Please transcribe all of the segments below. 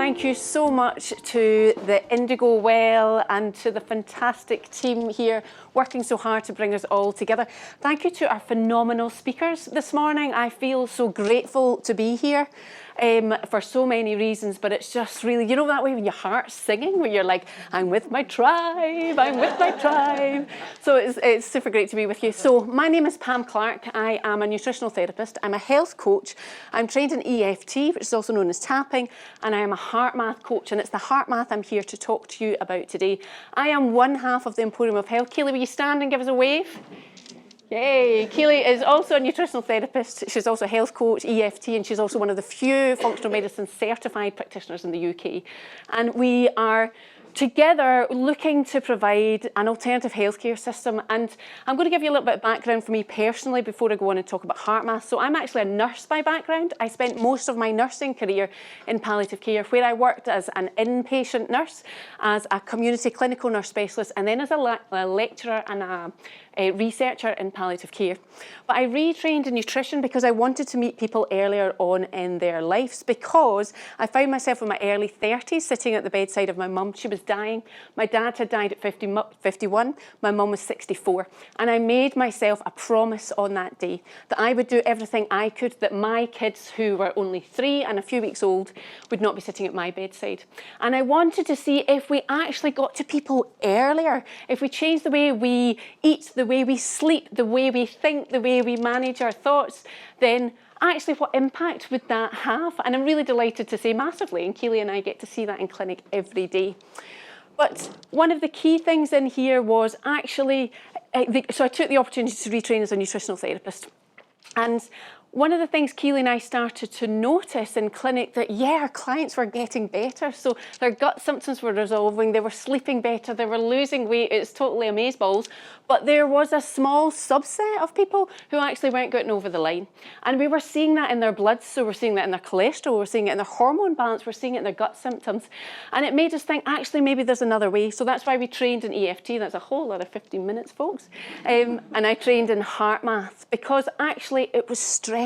thank you so much to the Indigo Well and to the fantastic team here working so hard to bring us all together. Thank you to our phenomenal speakers this morning. I feel so grateful to be here for so many reasons, but it's just really, you know that way when your heart's singing, when you're like, I'm with my tribe, I'm with my tribe. So it's super great to be with you. So my name is Pam Clark. I am a nutritional therapist. I'm a health coach. I'm trained in EFT, which is also known as tapping, and I am a heart math coach, and it's the heart math I'm here to talk to you about today. I am one half of the Emporium of Health. Keely, will you stand and give us a wave? Yay! Keely is also a nutritional therapist. She's also a health coach, EFT, and she's also one of the few functional medicine certified practitioners in the UK. And we are together looking to provide an alternative healthcare system. And I'm going to give you a little bit of background for me personally before I go on and talk about heart math. So I'm actually a nurse by background. I spent most of my nursing career in palliative care, where I worked as an inpatient nurse, as a community clinical nurse specialist, and then as a lecturer and a researcher in palliative care. But I retrained in nutrition because I wanted to meet people earlier on in their lives, because I found myself in my early 30s sitting at the bedside of my mum. She was dying. My dad had died at 51. My mum was 64. And I made myself a promise on that day that I would do everything I could that my kids, who were only 3 and a few weeks old, would not be sitting at my bedside. And I wanted to see if we actually got to people earlier, if we changed the way we eat, the way we sleep, the way we think, the way we manage our thoughts, then actually what impact would that have? And I'm really delighted to say massively, and Keely and I get to see that in clinic every day. But one of the key things in here was actually, so I took the opportunity to retrain as a nutritional therapist. And one of the things Keely and I started to notice in clinic that, yeah, our clients were getting better. So their gut symptoms were resolving, they were sleeping better, they were losing weight. It's totally amazeballs. But there was a small subset of people who actually weren't getting over the line. And we were seeing that in their blood. So we're seeing that in their cholesterol, we're seeing it in their hormone balance, we're seeing it in their gut symptoms. And it made us think, actually, maybe there's another way. So that's why we trained in EFT. That's a whole lot of 15 minutes, folks. And I trained in heart math, because actually it was stress.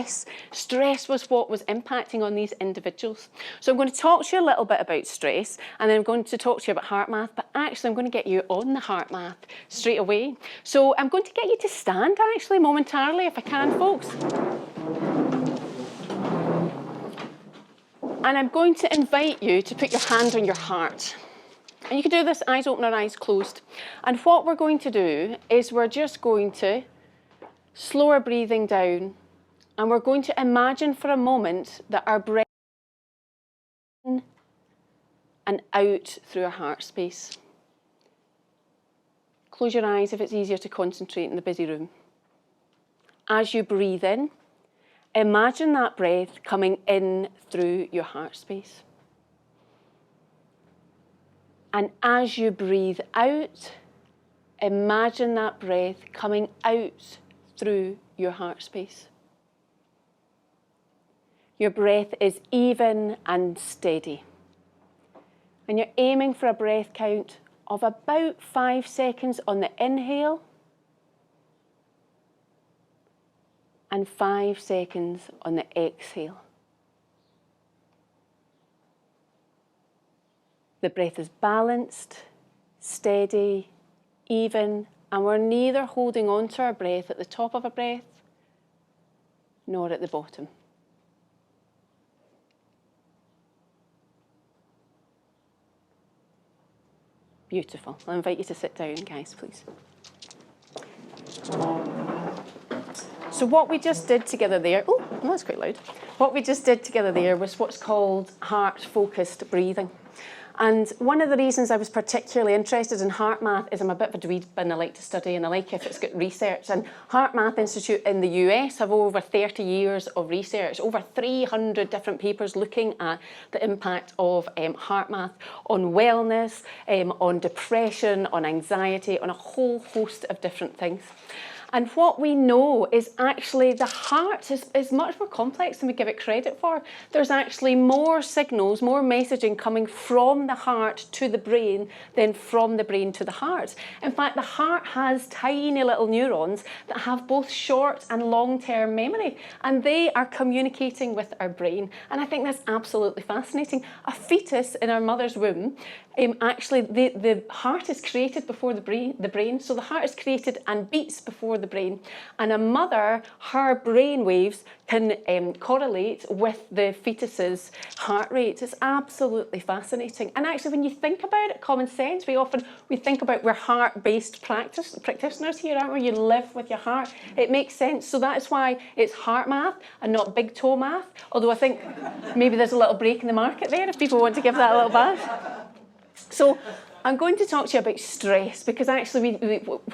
Stress was what was impacting on these individuals. So I'm going to talk to you a little bit about stress, and then I'm going to talk to you about heart math, but actually I'm going to get you on the heart math straight away. So I'm going to get you to stand actually momentarily, if I can, folks. And I'm going to invite you to put your hand on your heart. And you can do this eyes open or eyes closed. And what we're going to do is we're just going to slow our breathing down, and we're going to imagine for a moment that our breath in and out through our heart space. Close your eyes if it's easier to concentrate in the busy room. As you breathe in, imagine that breath coming in through your heart space. And as you breathe out, imagine that breath coming out through your heart space. Your breath is even and steady. And you're aiming for a breath count of about 5 seconds on the inhale and 5 seconds on the exhale. The breath is balanced, steady, even, and we're neither holding on to our breath at the top of a breath nor at the bottom. Beautiful. I'll invite you to sit down, guys, please. So what we just did together there, oh, that's quite loud. What we just did together there was what's called heart-focused breathing. And one of the reasons I was particularly interested in heart math is I'm a bit of a dweeb and I like to study and I like if it's got research. And Heart Math Institute in the US have over 30 years of research, over 300 different papers looking at the impact of heart math on wellness, on depression, on anxiety, on a whole host of different things. And what we know is actually the heart is much more complex than we give it credit for. There's actually more signals, more messaging coming from the heart to the brain than from the brain to the heart. In fact, the heart has tiny little neurons that have both short and long-term memory, and they are communicating with our brain. And I think that's absolutely fascinating. A fetus in our mother's womb, actually the heart is created before the brain. So the heart is created and beats before the brain. And a mother, her brain waves can correlate with the fetus's heart rate. It's absolutely fascinating. And actually, when you think about it, common sense, we think about we're heart-based practitioners here, aren't we? You live with your heart. It makes sense. So that's why it's heart math and not big toe math. Although I think maybe there's a little break in the market there if people want to give that a little bash. So I'm going to talk to you about stress, because actually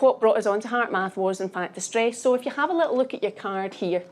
what brought us on to heart math was in fact the stress. So if you have a little look at your card here,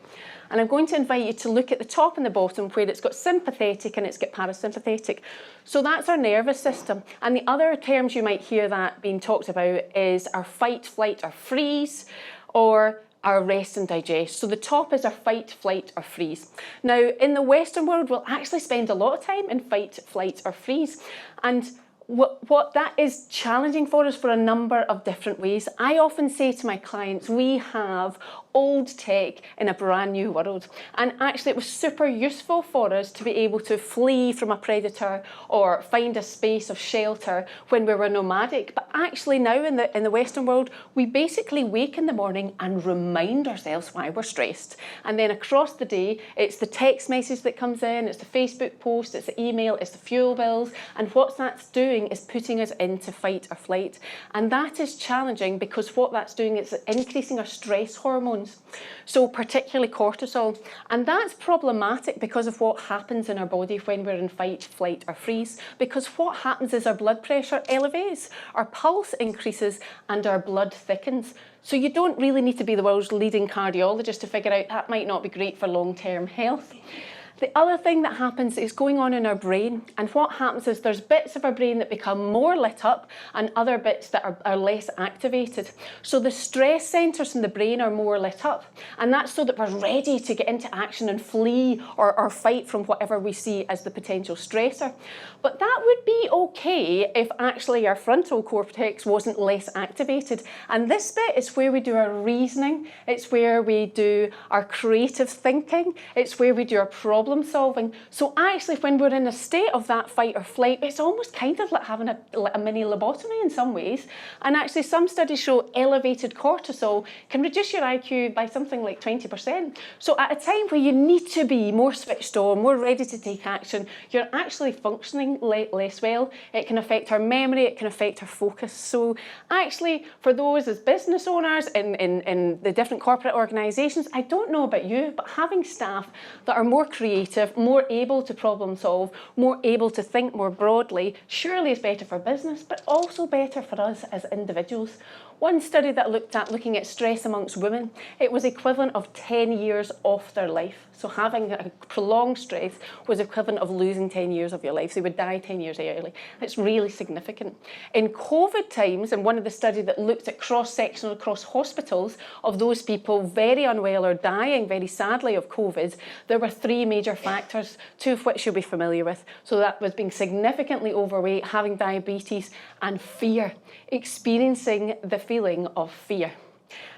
and I'm going to invite you to look at the top and the bottom where it's got sympathetic and it's got parasympathetic. So that's our nervous system. And the other terms you might hear that being talked about is our fight, flight or freeze, or our rest and digest. So the top is our fight, flight or freeze. Now in the Western world, we'll actually spend a lot of time in fight, flight or freeze. And what that is challenging for us for a number of different ways. I often say to my clients, we have old tech in a brand new world. And actually it was super useful for us to be able to flee from a predator or find a space of shelter when we were nomadic. But actually now in the Western world, we basically wake in the morning and remind ourselves why we're stressed. And then across the day, it's the text message that comes in, it's the Facebook post, it's the email, it's the fuel bills. And what that's doing is putting us into fight or flight. And that is challenging because what that's doing is increasing our stress hormones. So particularly cortisol. And that's problematic because of what happens in our body when we're in fight, flight or freeze. Because what happens is our blood pressure elevates, our pulse increases and our blood thickens. So you don't really need to be the world's leading cardiologist to figure out that might not be great for long-term health. The other thing that happens is going on in our brain, and what happens is there's bits of our brain that become more lit up and other bits that are less activated. So the stress centres in the brain are more lit up, and that's so that we're ready to get into action and flee or fight from whatever we see as the potential stressor. But that would be okay if actually our frontal cortex wasn't less activated. And this bit is where we do our reasoning, it's where we do our creative thinking, it's where we do our problem solving. So actually when we're in a state of that fight or flight, it's almost kind of like having a mini lobotomy in some ways. And actually some studies show elevated cortisol can reduce your IQ by something like 20%. So at a time where you need to be more switched on, more ready to take action, you're actually functioning less well. It can affect our memory, it can affect our focus. So actually for those as business owners in the different corporate organisations, I don't know about you, but having staff that are more creative, more able to problem solve, more able to think more broadly, surely is better for business, but also better for us as individuals. One study that looked at looking at stress amongst women, it was equivalent of 10 years off their life. So having a prolonged stress was equivalent of losing 10 years of your life. So you would die 10 years early. It's really significant. In COVID times, and one of the studies that looked at cross-sectional across hospitals of those people very unwell or dying very sadly of COVID, there were 3 major factors, 2 of which you'll be familiar with. So that was being significantly overweight, having diabetes, and fear, experiencing the feeling of fear.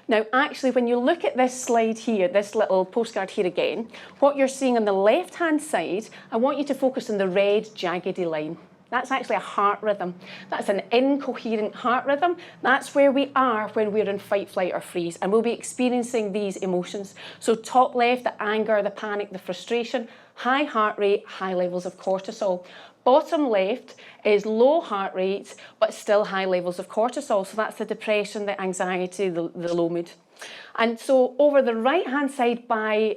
Now, actually, when you look at this slide here, this little postcard here again, what you're seeing on the left-hand side, I want you to focus on the red jaggedy line. That's actually a heart rhythm. That's an incoherent heart rhythm. That's where we are when we're in fight, flight or freeze, and we'll be experiencing these emotions. So top left, the anger, the panic, the frustration, high heart rate, high levels of cortisol. Bottom left is low heart rate, but still high levels of cortisol. So that's the depression, the anxiety, the low mood. And so over the right-hand side,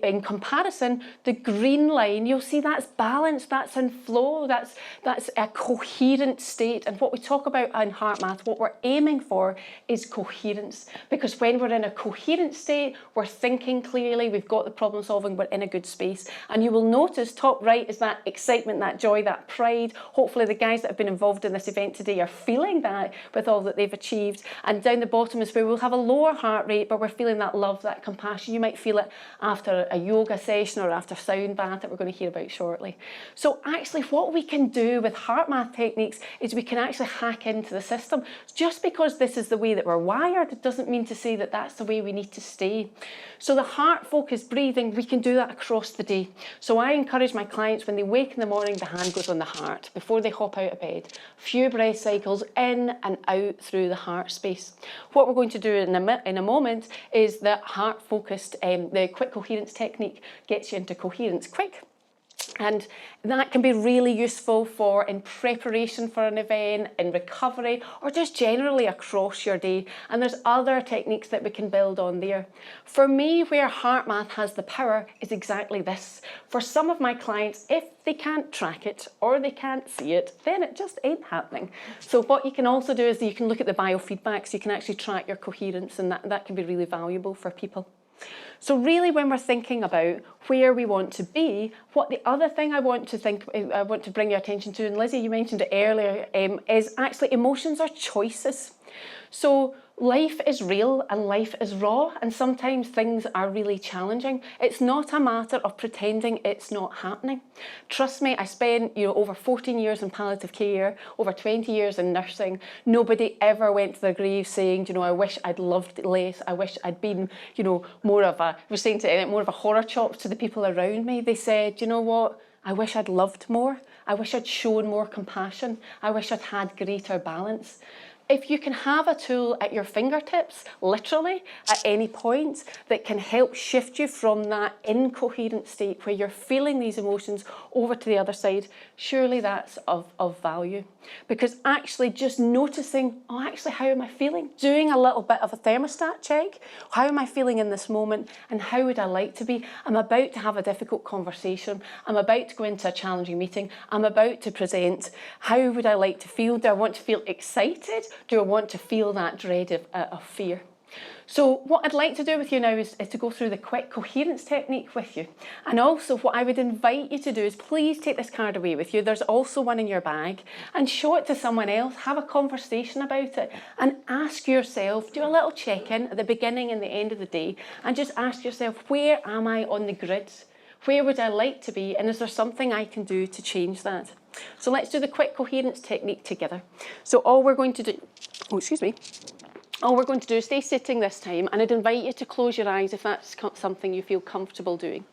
in comparison, the green line, you'll see that's balance, that's in flow, that's a coherent state. And what we talk about in heart math, what we're aiming for is coherence. Because when we're in a coherent state, we're thinking clearly, we've got the problem solving, we're in a good space. And you will notice top right is that excitement, that joy, that pride. Hopefully the guys that have been involved in this event today are feeling that with all that they've achieved. And down the bottom is where we'll have a lower heart rate, but we're feeling that love, that compassion. You might feel it after a yoga session or after sound bath that we're going to hear about shortly. So actually what we can do with heart math techniques is we can actually hack into the system. Just because this is the way that we're wired, it doesn't mean to say that that's the way we need to stay. So the heart focused breathing, we can do that across the day. So I encourage my clients when they wake in the morning, the hand goes on the heart before they hop out of bed. A few breath cycles in and out through the heart space. What we're going to do in a moment is the heart focused, the quick coherence technique gets you into coherence quick. And that can be really useful for in preparation for an event, in recovery, or just generally across your day. And there's other techniques that we can build on there. For me, where heart math has the power is exactly this. For some of my clients, if they can't track it or they can't see it, then it just ain't happening. So what you can also do is you can look at the biofeedback, so you can actually track your coherence, and that can be really valuable for people. So really when we're thinking about where we want to be, what the other thing I want to bring your attention to, and Lizzie, you mentioned it earlier, is actually emotions are choices. So life is real and life is raw, and sometimes things are really challenging. It's not a matter of pretending it's not happening. Trust me, I spent over 14 years in palliative care, over 20 years in nursing. Nobody ever went to their grave saying, I wish I'd loved less. I wish I'd been, more of a horror chop to the people around me. They said, you know what? I wish I'd loved more. I wish I'd shown more compassion. I wish I'd had greater balance. If you can have a tool at your fingertips, literally, at any point, that can help shift you from that incoherent state where you're feeling these emotions over to the other side, surely that's of value. Because actually just noticing, how am I feeling? Doing a little bit of a thermostat check. How am I feeling in this moment? And how would I like to be? I'm about to have a difficult conversation. I'm about to go into a challenging meeting. I'm about to present. How would I like to feel? Do I want to feel excited? Do I want to feel that dread of fear? So what I'd like to do with you now is to go through the quick coherence technique with you. And also what I would invite you to do is please take this card away with you. There's also one in your bag, and show it to someone else. Have a conversation about it and ask yourself, do a little check-in at the beginning and the end of the day, and just ask yourself, where am I on the grid? Where would I like to be? And is there something I can do to change that? So let's do the quick coherence technique together. So all we're going to do, all we're going to do is stay sitting this time, and I'd invite you to close your eyes if that's something you feel comfortable doing.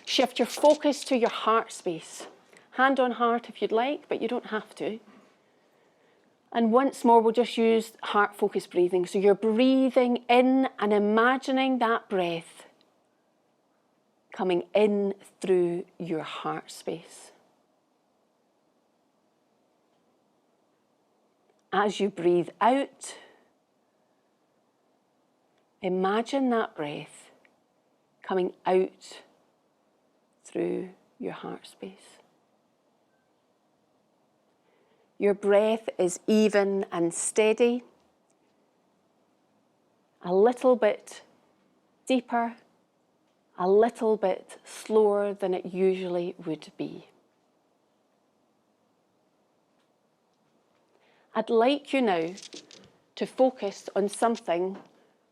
Shift your focus to your heart space. Hand on heart if you'd like, but you don't have to. And once more, we'll just use heart focused breathing. So you're breathing in and imagining that breath coming in through your heart space. As you breathe out, imagine that breath coming out through your heart space. Your breath is even and steady, a little bit deeper, a little bit slower than it usually would be. I'd like you now to focus on something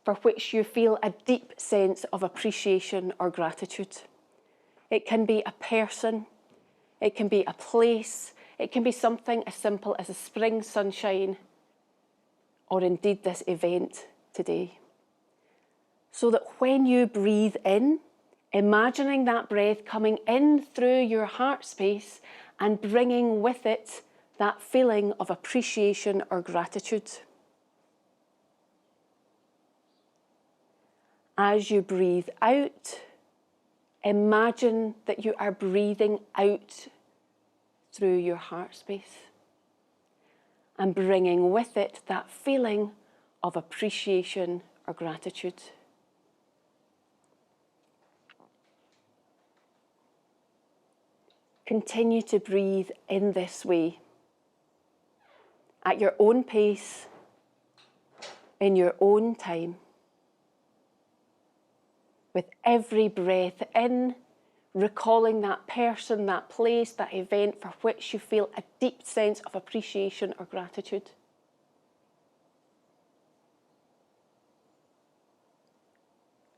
for which you feel a deep sense of appreciation or gratitude. It can be a person, it can be a place, it can be something as simple as a spring sunshine, or indeed this event today. So that when you breathe in, imagining that breath coming in through your heart space and bringing with it that feeling of appreciation or gratitude. As you breathe out, imagine that you are breathing out through your heart space and bringing with it that feeling of appreciation or gratitude. Continue to breathe in this way, at your own pace, in your own time. With every breath in, recalling that person, that place, that event for which you feel a deep sense of appreciation or gratitude.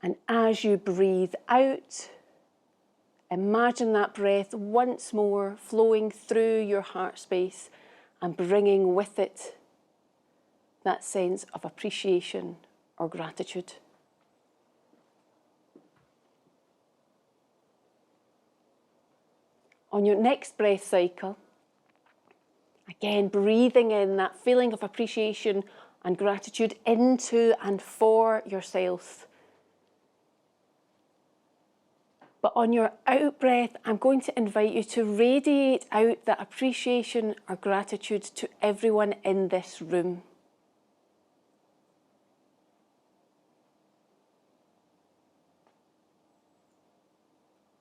And as you breathe out, imagine that breath once more flowing through your heart space and bringing with it that sense of appreciation or gratitude. On your next breath cycle, again breathing in that feeling of appreciation and gratitude into and for yourself. But on your out breath, I'm going to invite you to radiate out that appreciation or gratitude to everyone in this room.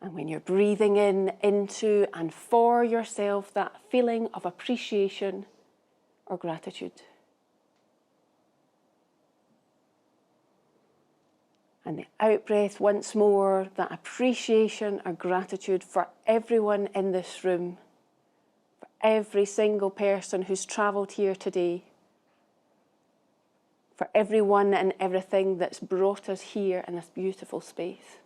And when you're breathing in, into and for yourself, that feeling of appreciation or gratitude. And the out breath once more, that appreciation or gratitude for everyone in this room, for every single person who's travelled here today, for everyone and everything that's brought us here in this beautiful space.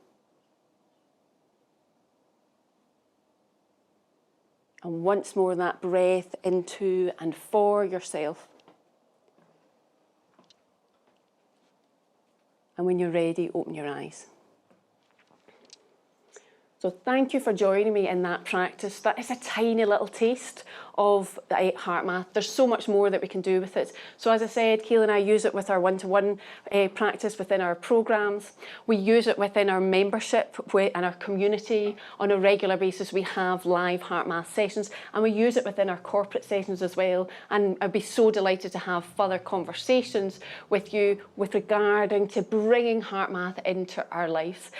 And once more, that breath into and for yourself. And when you're ready, open your eyes. So thank you for joining me in that practice. That is a tiny little taste of the heart math. There's so much more that we can do with it. So as I said, Keil and I use it with our one-to-one practice within our programmes. We use it within our membership and our community. On a regular basis, we have live heart math sessions, and we use it within our corporate sessions as well. And I'd be so delighted to have further conversations with you with regarding to bringing heart math into our lives.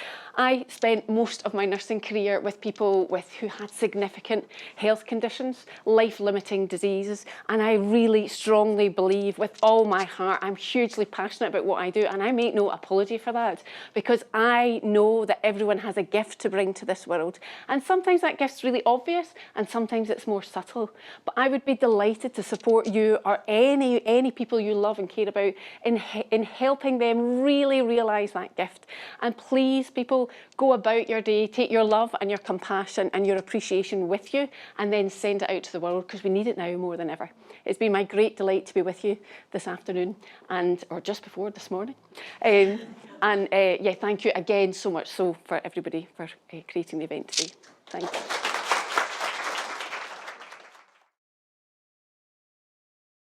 I spent most of my nursing career with people who had significant health conditions, life-limiting diseases, and I really strongly believe with all my heart, I'm hugely passionate about what I do, and I make no apology for that, because I know that everyone has a gift to bring to this world, and sometimes that gift's really obvious, and sometimes it's more subtle. But I would be delighted to support you or any people you love and care about in helping them really realise that gift. And please, people, go about your day, take your love and your compassion and your appreciation with you, and then send it out to the world, because we need it now more than ever. It's been my great delight to be with you this afternoon, or just before this morning. Yeah, thank you again so much for everybody for creating the event today. Thank you.